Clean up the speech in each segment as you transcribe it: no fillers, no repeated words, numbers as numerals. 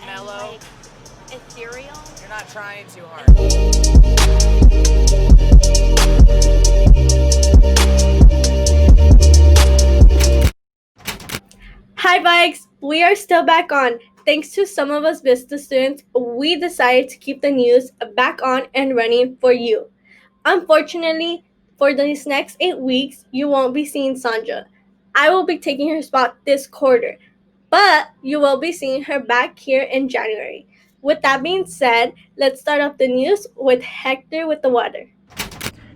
mellow. Ethereal. You're not trying too hard. Hi, Vikes! We are still back on. Thanks to some of us VISTA students, we decided to keep the news back on and running for you. Unfortunately, for these next 8 weeks, you won't be seeing Sandra. I will be taking her spot this quarter, but you will be seeing her back here in January. With that being said, let's start off the news with Hector with the weather.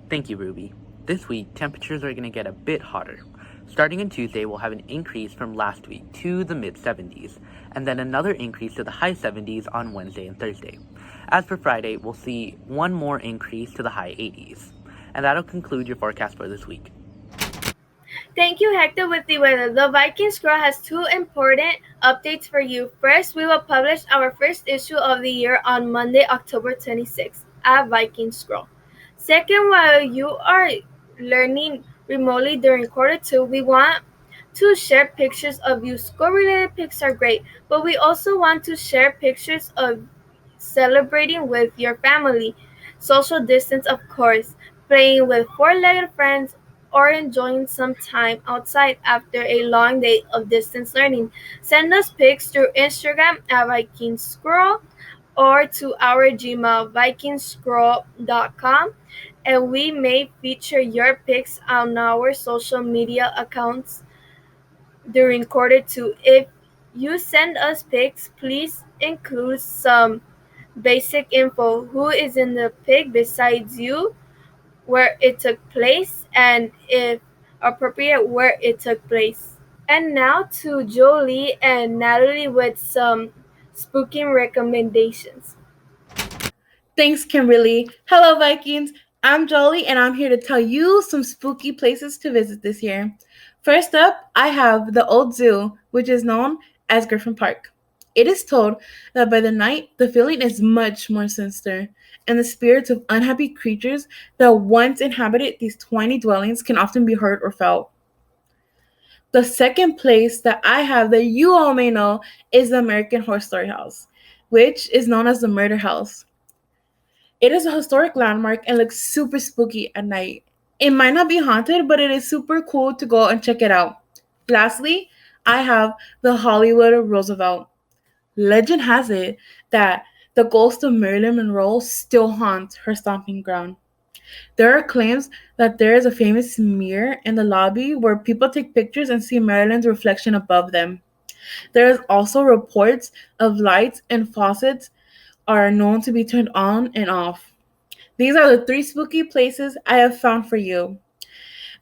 Thank you, Ruby. This week, temperatures are going to get a bit hotter. Starting on Tuesday, we'll have an increase from last week to the mid 70s, and then another increase to the high 70s on Wednesday and Thursday. As for Friday, we'll see one more increase to the high 80s. And that'll conclude your forecast for this week. Thank you, Hector, with the weather. The Viking Squirrel has two important updates for you. First, we will publish our first issue of the year on Monday, October 26th at Viking Squirrel. Second, while you are learning remotely during quarter two, we want to share pictures of you. School-related pics are great, but we also want to share pictures of celebrating with your family. Social distance, of course, playing with four-legged friends, or enjoying some time outside after a long day of distance learning. Send us pics through Instagram at Viking Squirrel or to our Gmail, vikingscroll.com, and we may feature your pics on our social media accounts during quarter two. If you send us pics, please include some basic info: who is in the pic besides you, where it took place, and if appropriate, where it took place. And now to Jolie and Natalie with some spooky recommendations. Thanks, Kimberly. Hello, Vikings. I'm Jolie, and I'm here to tell you some spooky places to visit this year. First up, I have the Old Zoo, which is known as Griffin Park. It is told that by the night, the feeling is much more sinister, and the spirits of unhappy creatures that once inhabited these tiny dwellings can often be heard or felt. The second place that I have that you all may know is the American Horror Story House, which is known as the Murder House. It is a historic landmark and looks super spooky at night. It might not be haunted, but it is super cool to go and check it out. Lastly, I have the Hollywood Roosevelt. Legend has it that the ghost of Marilyn Monroe still haunts her stomping ground. There are claims that there is a famous mirror in the lobby where people take pictures and see Marilyn's reflection above them. There is also reports of lights and faucets are known to be turned on and off. These are the three spooky places I have found for you.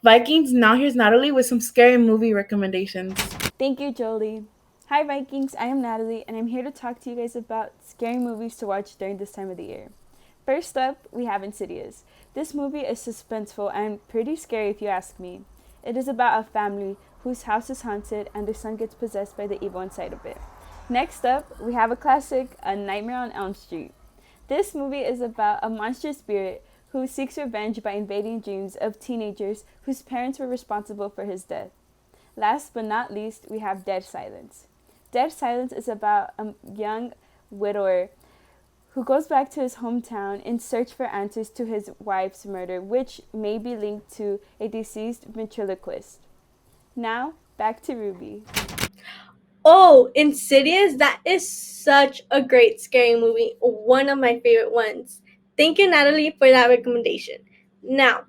Vikings, now here's Natalie with some scary movie recommendations. Thank you, Jolie. Hi, Vikings. I am Natalie, and I'm here to talk to you guys about scary movies to watch during this time of the year. First up, we have Insidious. This movie is suspenseful and pretty scary if you ask me. It is about a family whose house is haunted and their son gets possessed by the evil inside of it. Next up, we have a classic, A Nightmare on Elm Street. This movie is about a monster spirit who seeks revenge by invading dreams of teenagers whose parents were responsible for his death. Last but not least, we have Dead Silence. Dead Silence is about a young widower who goes back to his hometown in search for answers to his wife's murder, which may be linked to a deceased ventriloquist. Now, back to Ruby. Oh, Insidious, that is such a great scary movie. One of my favorite ones. Thank you, Natalie, for that recommendation. Now,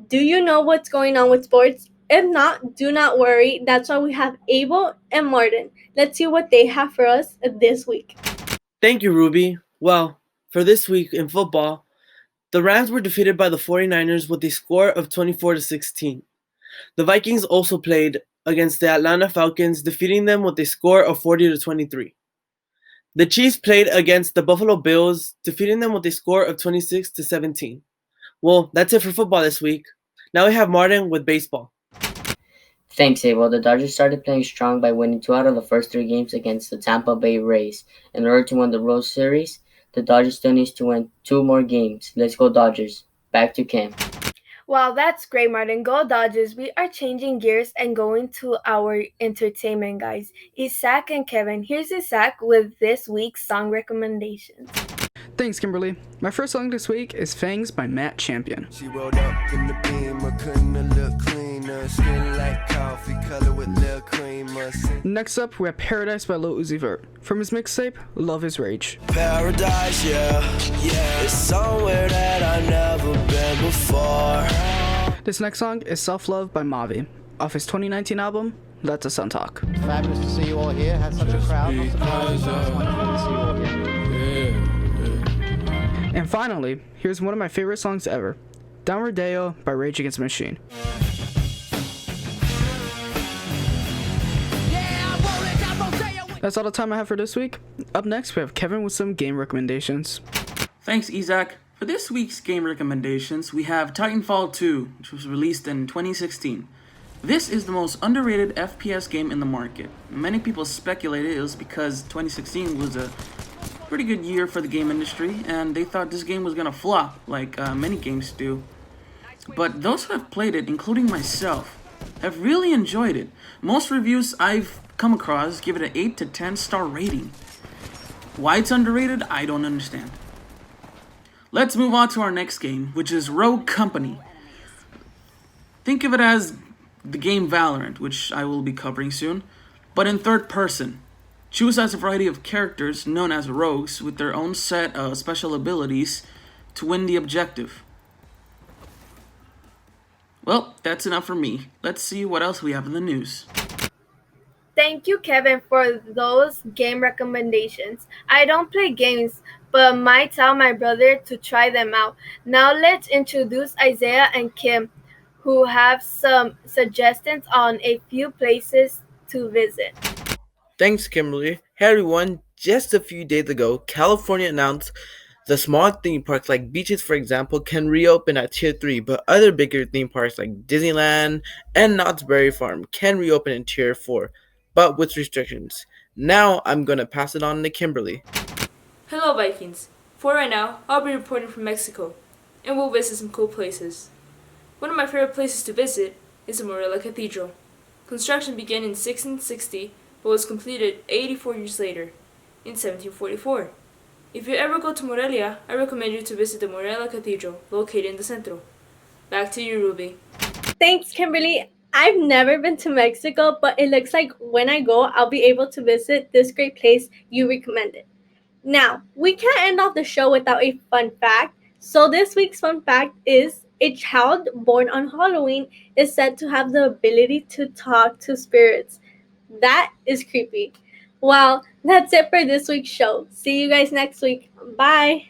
do you know what's going on with sports? If not, do not worry. That's why we have Abel and Martin. Let's see what they have for us this week. Thank you, Ruby. Well, for this week in football, the Rams were defeated by the 49ers with a score of 24-16. The Vikings also played against the Atlanta Falcons, defeating them with a score of 40-23. The Chiefs played against the Buffalo Bills, defeating them with a score of 26-17. Well, that's it for football this week. Now we have Martin with baseball. Thanks, Abel. The Dodgers started playing strong by winning 2 out of the first 3 games against the Tampa Bay Rays. In order to win the World Series, the Dodgers still needs to win 2 more games. Let's go Dodgers. Back to Cam. Wow, that's great, Martin. Go Dodgers. We are changing gears and going to our entertainment, guys. Isaac and Kevin. Here's Isaac with this week's song recommendations. Thanks, Kimberly. My first song this week is Fangs by Matt Champion. She rolled up in the beamer, couldn't have looked cleaner. Skin like coffee, color with little creamer. Next up, we have Paradise by Lil Uzi Vert from his mixtape, Love Is Rage. Paradise, yeah, it's somewhere that I've never been before. This next song is Self Love by Mavi, off his 2019 album, Let the Sun Talk. Fabulous to see you all here. Had such a crowd. Not surprised. It's wonderful to see you all here. And finally, here's one of my favorite songs ever, Downward Deo by Rage Against the Machine. That's all the time I have for this week. Up next, we have Kevin with some game recommendations. Thanks, Isaac. For this week's game recommendations, we have Titanfall 2, which was released in 2016. This is the most underrated FPS game in the market. Many people speculated it was because 2016 was a pretty good year for the game industry, and they thought this game was gonna flop, like many games do. But those who have played it, including myself, have really enjoyed it. Most reviews I've come across give it an 8 to 10 star rating. Why it's underrated, I don't understand. Let's move on to our next game, which is Rogue Company. Think of it as the game Valorant, which I will be covering soon, but in third person. Choose as a variety of characters known as rogues with their own set of special abilities to win the objective. Well, that's enough for me. Let's see what else we have in the news. Thank you, Kevin, for those game recommendations. I don't play games, but might tell my brother to try them out. Now let's introduce Isaiah and Kim, who have some suggestions on a few places to visit. Thanks, Kimberly. Hey everyone, just a few days ago, California announced the small theme parks like beaches, for example, can reopen at Tier 3, but other bigger theme parks like Disneyland and Knott's Berry Farm can reopen in Tier 4, but with restrictions. Now I'm going to pass it on to Kimberly. Hello Vikings! For right now, I'll be reporting from Mexico, and we'll visit some cool places. One of my favorite places to visit is the Morelia Cathedral. Construction began in 1660, but was completed 84 years later, in 1744. If you ever go to Morelia, I recommend you to visit the Morelia Cathedral, located in the Centro. Back to you, Ruby. Thanks, Kimberly. I've never been to Mexico, but it looks like when I go, I'll be able to visit this great place you recommended. Now, we can't end off the show without a fun fact. So this week's fun fact is a child born on Halloween is said to have the ability to talk to spirits. That is creepy. Well, that's it for this week's show. See you guys next week. Bye.